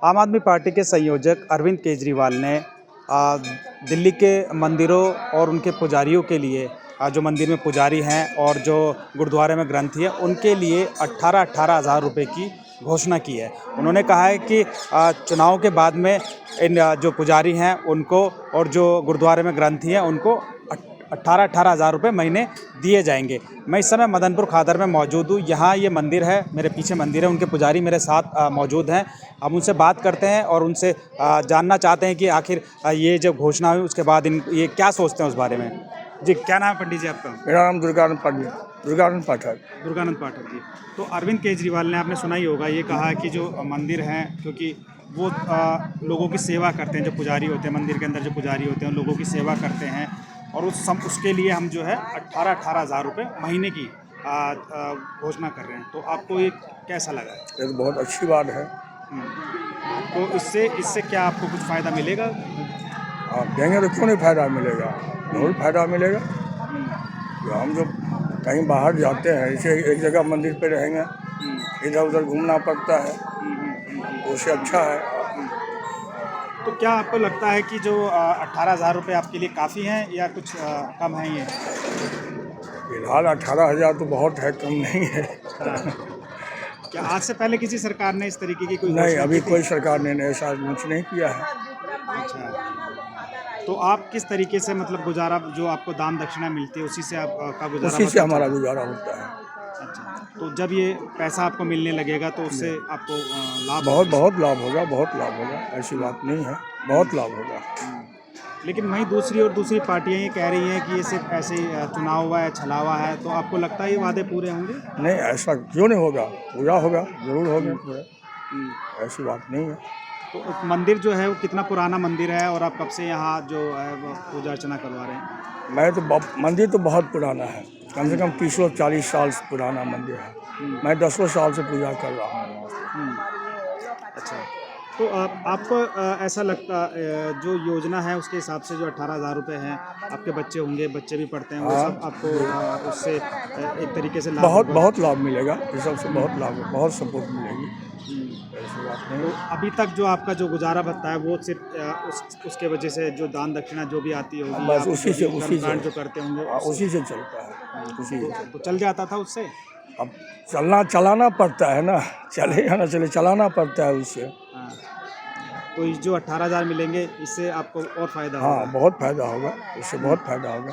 आम आदमी पार्टी के संयोजक अरविंद केजरीवाल ने दिल्ली के मंदिरों और उनके पुजारियों के लिए जो मंदिर में पुजारी हैं और जो गुरुद्वारे में ग्रंथी हैं उनके लिए 18,000 रुपये की घोषणा की है। उन्होंने कहा है कि चुनाव के बाद में इन जो पुजारी हैं उनको और जो गुरुद्वारे में ग्रंथी हैं उनको 18,000 रुपये महीने दिए जाएंगे। मैं इस समय मदनपुर खादर में मौजूद हूँ। यहाँ ये मंदिर है, मेरे पीछे मंदिर है, उनके पुजारी मेरे साथ मौजूद हैं। हम उनसे बात करते हैं और उनसे जानना चाहते हैं कि आखिर ये जब घोषणा हुई उसके बाद ये क्या सोचते हैं उस बारे में। जी, क्या नाम है पंडित जी आपका? मेरा नाम दुर्गानंद पाठक। दुर्गानंद पाठक जी। तो अरविंद केजरीवाल ने, आपने सुना ही होगा, ये कहा कि जो मंदिर हैं, क्योंकि वो लोगों की सेवा करते हैं, जो पुजारी होते हैं मंदिर के अंदर, जो पुजारी होते हैं लोगों की सेवा करते हैं और उसके लिए हम जो है 18,000 रुपये महीने की घोषणा कर रहे हैं। तो आपको ये कैसा लगा? ये तो बहुत अच्छी बात है। तो इससे क्या आपको कुछ फ़ायदा मिलेगा? आप देंगे तो क्यों नहीं फ़ायदा मिलेगा, जरूर फ़ायदा मिलेगा। जो हम जो कहीं बाहर जाते हैं, इसे एक जगह मंदिर पे रहेंगे, इधर उधर घूमना पड़ता है, उससे अच्छा है। तो क्या आपको लगता है कि जो 18,000 रुपये आपके लिए काफ़ी हैं या कुछ कम है ये? फिलहाल 18,000 तो बहुत है, कम नहीं है। क्या आज से पहले किसी सरकार ने इस तरीके की कोई नहीं, घोषणा अभी की थी? कोई सरकार ने ऐसा कुछ नहीं किया है। अच्छा, तो आप किस तरीके से, मतलब गुजारा, जो आपको दान दक्षिणा मिलती है उसी से आपका गुजारा उसी से होता है? हमारा गुजारा होता है। अच्छा, तो जब ये पैसा आपको मिलने लगेगा तो उससे आपको लाभ बहुत बहुत लाभ होगा, बहुत लाभ होगा, ऐसी बात नहीं है, बहुत लाभ होगा। लेकिन वहीं दूसरी पार्टियां ये कह रही हैं कि ये सिर्फ ऐसे ही चुनाव हुआ है, छलावा है। तो आपको लगता है ये वादे पूरे होंगे? नहीं, ऐसा क्यों नहीं होगा, पूरा होगा, जरूर होगा पूरा, ऐसी बात नहीं है। तो मंदिर जो है वो कितना पुराना मंदिर है और आप कब से यहाँ जो है वो पूजा अर्चना करवा रहे हैं? मंदिर तो बहुत पुराना है, कम से कम 30-40 साल पुराना मंदिर है। मैं 10 साल से पूजा कर रहा हूँ। अच्छा, तो आपको ऐसा लगता जो योजना है उसके हिसाब से जो 18,000 रुपये हैं, आपके बच्चे होंगे, बच्चे भी पढ़ते हैं, वो सब आपको उससे एक तरीके से लाभ होगा? बहुत लाभ मिलेगा, इस सबसे बहुत लाभ, बहुत सपोर्ट मिलेगी, ऐसी बात नहीं। तो अभी तक जो आपका जो गुजारा भत्ता है वो सिर्फ उसके वजह से, जो दान दक्षिणा जो भी आती होगी, बस उसी से जो करते होंगे उसी से चलता है, उसी से। तो चल जाता था उससे? अब चलाना पड़ता है ना, चलेगा ना चले, चलाना पड़ता है उससे। हाँ, तो इस जो 18,000 मिलेंगे इससे आपको और फ़ायदा होगा? हाँ, बहुत फ़ायदा होगा, इससे बहुत फ़ायदा होगा।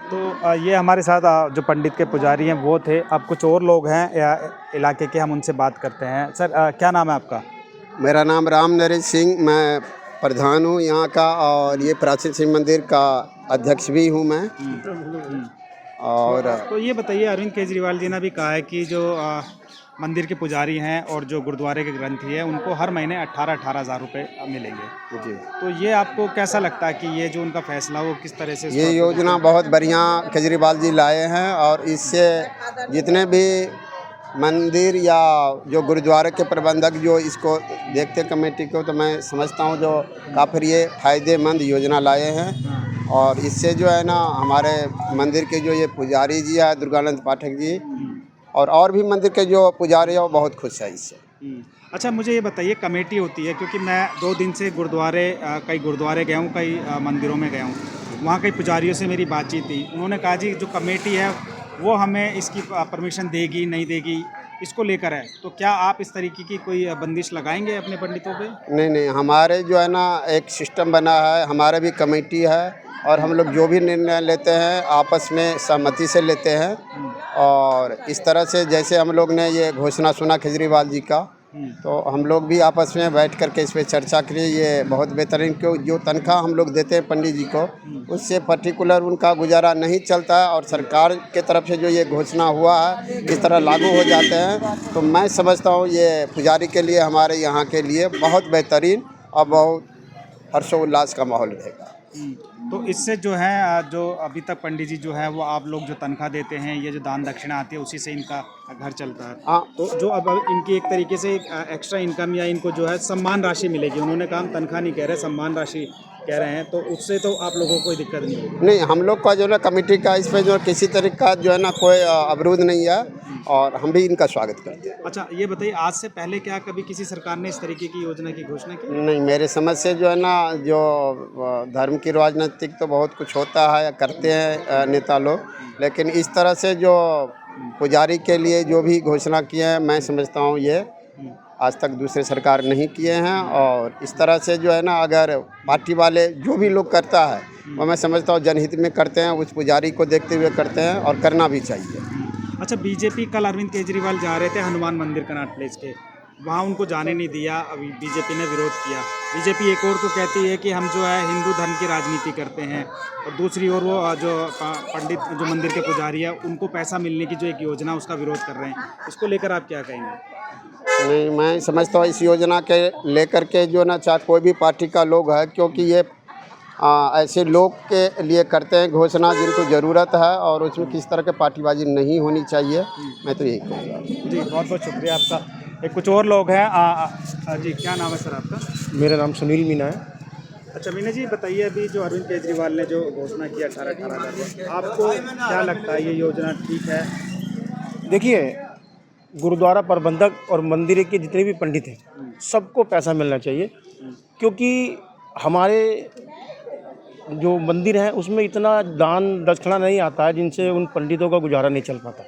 तो ये हमारे साथ जो पंडित के पुजारी हैं वो थे। अब कुछ और लोग हैं या इलाके के, हम उनसे बात करते हैं। सर, क्या नाम है आपका? मेरा नाम राम नरेश सिंह, मैं प्रधान हूँ यहाँ का और ये प्राचीन शिव मंदिर का अध्यक्ष भी हूँ मैं। और तो ये बताइए, अरविंद केजरीवाल जी ने भी कहा है कि जो मंदिर के पुजारी हैं और जो गुरुद्वारे के ग्रंथी हैं उनको हर महीने 18,000 रुपये मिलेंगे। जी, तो ये आपको कैसा लगता है कि ये जो उनका फैसला वो किस तरह से? ये योजना बहुत बढ़िया केजरीवाल जी लाए हैं और इससे जितने भी मंदिर या जो गुरुद्वारे के प्रबंधक जो इसको देखते कमेटी को, तो मैं समझता हूँ जो काफ़ी ये फ़ायदेमंद योजना लाए हैं। और इससे जो है ना हमारे मंदिर के जो ये पुजारी जी है दुर्गानंद पाठक जी और भी मंदिर के जो पुजारी हैं वो बहुत खुश है इससे। अच्छा, मुझे ये बताइए, कमेटी होती है, क्योंकि मैं 2 दिन से कई गुरुद्वारे गया हूँ, कई मंदिरों में गया हूँ, वहाँ कई पुजारियों से मेरी बातचीत थी। उन्होंने कहा जी जो कमेटी है वो हमें इसकी परमिशन देगी नहीं देगी, इसको लेकर है। तो क्या आप इस तरीके की कोई बंदिश लगाएंगे अपने पंडितों पे? नहीं, हमारे जो है ना एक सिस्टम बना है, हमारे भी कमेटी है और हम लोग जो भी निर्णय लेते हैं आपस में सहमति से लेते हैं। और इस तरह से जैसे हम लोग ने ये घोषणा सुना केजरीवाल जी का, तो हम लोग भी आपस में बैठ कर के इस पर चर्चा करिए। ये बहुत बेहतरीन, क्यों जो तनख्वाह हम लोग देते हैं पंडित जी को, उससे पर्टिकुलर उनका गुजारा नहीं चलता है। और सरकार के तरफ से जो ये घोषणा हुआ है इस तरह लागू हो जाते हैं, तो मैं समझता हूँ ये पुजारी के लिए, हमारे यहाँ के लिए बहुत बेहतरीन और बहुत हर्षोल्लास का माहौल रहेगा। तो इससे जो है, जो अभी तक पंडित जी जो है वो आप लोग जो तनख्वाह देते हैं, ये जो दान दक्षिणा आती है उसी से इनका घर चलता है। हाँ, तो जो अब इनकी एक तरीके से एक्स्ट्रा इनकम या इनको जो है सम्मान राशि मिलेगी। उन्होंने कहा हम तनख्वाह नहीं कह रहे, सम्मान राशि कह रहे हैं, तो उससे तो आप लोगों को कोई दिक्कत नहीं होगी। नहीं, हम लोग का जो है ना कमेटी का इस पे जो है किसी तरह का जो है ना कोई अवरोध नहीं है और हम भी इनका स्वागत करते हैं। अच्छा, ये बताइए, आज से पहले क्या कभी किसी सरकार ने इस तरीके की योजना की घोषणा की? नहीं, मेरे समझ से जो है ना जो धर्म की राजनीतिक तो बहुत कुछ होता है, करते हैं नेता लोग, लेकिन इस तरह से जो पुजारी के लिए जो भी घोषणा किए हैं, मैं समझता हूँ ये आज तक दूसरे सरकार नहीं किए हैं। और इस तरह से जो है ना अगर पार्टी वाले जो भी लोग करता है वो मैं समझता हूँ जनहित में करते हैं, उस पुजारी को देखते हुए करते हैं और करना भी चाहिए। अच्छा, बीजेपी कल अरविंद केजरीवाल जा रहे थे हनुमान मंदिर कनॉट प्लेस के, वहाँ उनको जाने नहीं दिया, अभी बीजेपी ने विरोध किया। बीजेपी एक और तो कहती है कि हम जो है हिंदू धर्म की राजनीति करते हैं, और दूसरी ओर वो जो पंडित जो मंदिर के पुजारी है उनको पैसा मिलने की जो एक योजना उसका विरोध कर रहे हैं। इसको लेकर आप क्या कहेंगे? नहीं, मैं समझता हूँ इस योजना के लेकर के जो ना चाहे कोई भी पार्टी का लोग है, क्योंकि ये ऐसे लोग के लिए करते हैं घोषणा जिनको ज़रूरत है और उसमें किस तरह के पार्टीबाजी नहीं होनी चाहिए। मैं तो यही कहूँगा। जी, बहुत बहुत शुक्रिया आपका। एक कुछ और लोग हैं। जी, क्या नाम है सर आपका? मेरा नाम सुनील मीना है। अच्छा मीना जी, बताइए, अभी जो अरविंद केजरीवाल ने जो घोषणा किया 18,000, आपको क्या लगता है ये योजना ठीक है? देखिए, गुरुद्वारा प्रबंधक और मंदिर के जितने भी पंडित हैं सबको पैसा मिलना चाहिए, क्योंकि हमारे जो मंदिर हैं उसमें इतना दान दक्षिणा नहीं आता है जिनसे उन पंडितों का गुजारा नहीं चल पाता।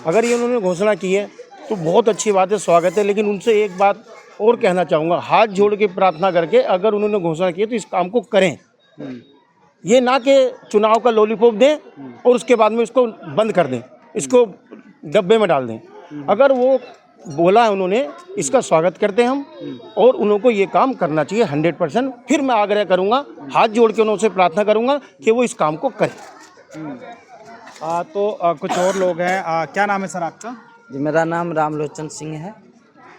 अगर ये उन्होंने घोषणा की है तो बहुत अच्छी बात है, स्वागत है। लेकिन उनसे एक बात और कहना चाहूँगा, हाथ जोड़ के प्रार्थना करके अगर उन्होंने घोषणा की है तो इस काम को करें। ये ना कि चुनाव का लॉलीपॉप दें और उसके बाद में इसको बंद कर दें, इसको डब्बे में डाल दें। अगर वो बोला है उन्होंने, इसका स्वागत करते हैं हम, और उनको ये काम करना चाहिए 100%। फिर मैं आग्रह करूँगा, हाथ जोड़ के उनसे प्रार्थना करूँगा कि वो इस काम को करें। तो कुछ और लोग हैं। क्या नाम है सर आपका? जी, मेरा नाम रामलोचन सिंह है।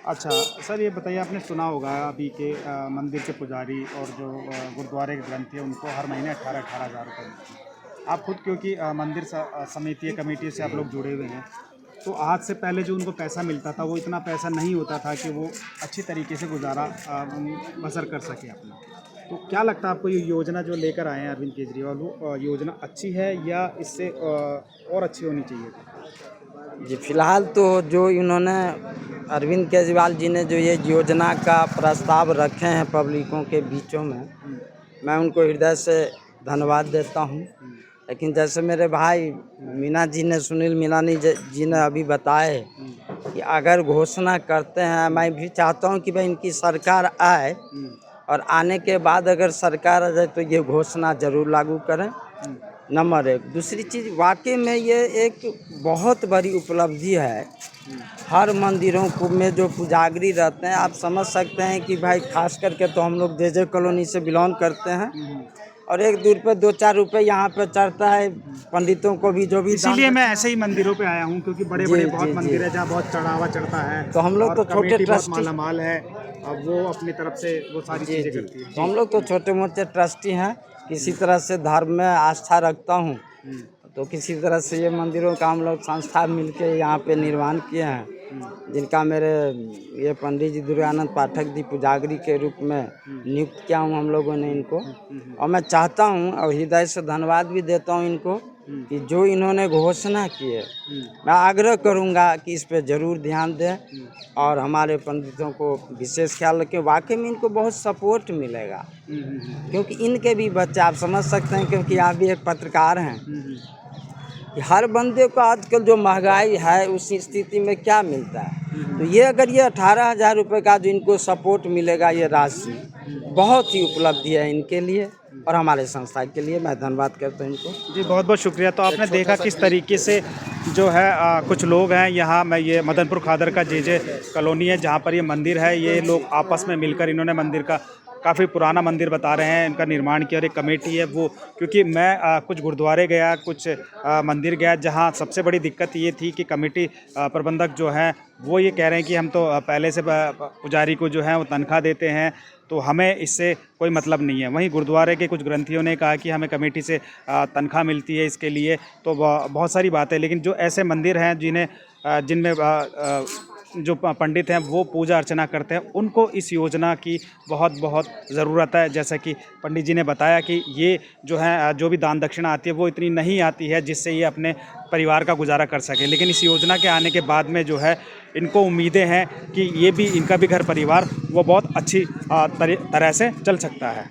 अच्छा सर, ये बताइए, आपने सुना होगा अभी के मंदिर के पुजारी और जो गुरुद्वारे के ग्रंथी हैं उनको हर महीने 18,000 रुपये मिलते हैं। आप खुद क्योंकि मंदिर समिति कमेटी से आप लोग जुड़े हुए हैं, तो आज से पहले जो उनको पैसा मिलता था वो इतना पैसा नहीं होता था कि वो अच्छी तरीके से गुजारा बसर कर सके अपना। तो क्या लगता है आपको ये योजना जो लेकर आए हैं अरविंद केजरीवाल, वो योजना अच्छी है या इससे और अच्छी होनी चाहिए? जी, फिलहाल तो जो इन्होंने अरविंद केजरीवाल जी ने जो ये योजना का प्रस्ताव रखे हैं पब्लिकों के बीचों में, मैं उनको हृदय से धन्यवाद देता हूँ। लेकिन जैसे मेरे भाई मीना जी ने, सुनील मीनानी जी ने अभी बताए कि अगर घोषणा करते हैं, मैं भी चाहता हूँ कि भाई इनकी सरकार आए और आने के बाद अगर सरकार आ जाए तो ये घोषणा ज़रूर लागू करें, नंबर 1। दूसरी चीज़, वाकई में ये एक बहुत बड़ी उपलब्धि है। हर मंदिरों को में जो पुजारी रहते हैं, आप समझ सकते हैं कि भाई खास करके तो हम लोग जे कॉलोनी से बिलोंग करते हैं, और 1-2 रुपये 2-4 रुपये यहाँ पे चढ़ता है पंडितों को भी, जो भी। इसीलिए मैं ऐसे ही मंदिरों पे आया हूँ, क्योंकि बड़े बड़े बहुत मंदिर है जहाँ बहुत चढ़ावा चढ़ता है। तो हम लोग तो छोटे ट्रस्टी, मालामाल है, अब वो अपनी तरफ से वो सारी चीज़ें करती है। तो हम लोग तो छोटे मोटे ट्रस्टी हैं, किसी तरह से धर्म में आस्था रखता हूँ, तो किसी तरह से ये मंदिरों का हम लोग संस्था मिलके यहाँ पे निर्माण किए हैं, जिनका मेरे ये पंडित जी दुर्गानंद पाठक जी पुजारी के रूप में नियुक्त किया हूँ हम लोगों ने इनको। और मैं चाहता हूँ और हृदय से धन्यवाद भी देता हूँ इनको कि जो इन्होंने घोषणा की है, मैं आग्रह करूँगा कि इस पे ज़रूर ध्यान दें और हमारे पंडितों को विशेष ख्याल रखें। वाकई में इनको बहुत सपोर्ट मिलेगा, क्योंकि इनके भी बच्चे, आप समझ सकते हैं, क्योंकि आप भी एक पत्रकार हैं, कि हर बंदे को आजकल जो महंगाई है उस स्थिति में क्या मिलता है। तो ये अगर ये 18,000 रुपये का जो इनको सपोर्ट मिलेगा, ये राशि बहुत ही उपलब्धि है इनके लिए और हमारे संस्था के लिए। मैं धन्यवाद करता हूँ इनको। जी, बहुत बहुत शुक्रिया। तो आपने देखा किस तरीके से जो है कुछ लोग हैं यहाँ, मैं ये मदनपुर खादर का जे कॉलोनी है जहाँ पर ये मंदिर है, ये लोग आपस में मिलकर इन्होंने मंदिर का, काफ़ी पुराना मंदिर बता रहे हैं, इनका निर्माण किया, और एक कमेटी है वो, क्योंकि मैं कुछ गुरुद्वारे गया, कुछ मंदिर गया, जहाँ सबसे बड़ी दिक्कत ये थी कि कमेटी प्रबंधक जो हैं वो ये कह रहे हैं कि हम तो पहले से पुजारी को जो है वो तनख्वाह देते हैं, तो हमें इससे कोई मतलब नहीं है। वहीं गुरुद्वारे के कुछ ग्रंथियों ने कहा कि हमें कमेटी से तनख्वाह मिलती है इसके लिए, तो बहुत सारी बातें। लेकिन जो ऐसे मंदिर हैं जिनमें जो पंडित हैं वो पूजा अर्चना करते हैं, उनको इस योजना की बहुत बहुत ज़रूरत है। जैसा कि पंडित जी ने बताया कि ये जो है जो भी दान दक्षिणा आती है वो इतनी नहीं आती है जिससे ये अपने परिवार का गुजारा कर सके, लेकिन इस योजना के आने के बाद में जो है इनको उम्मीदें हैं कि ये भी इनका भी घर परिवार वो बहुत अच्छी तरह से चल सकता है।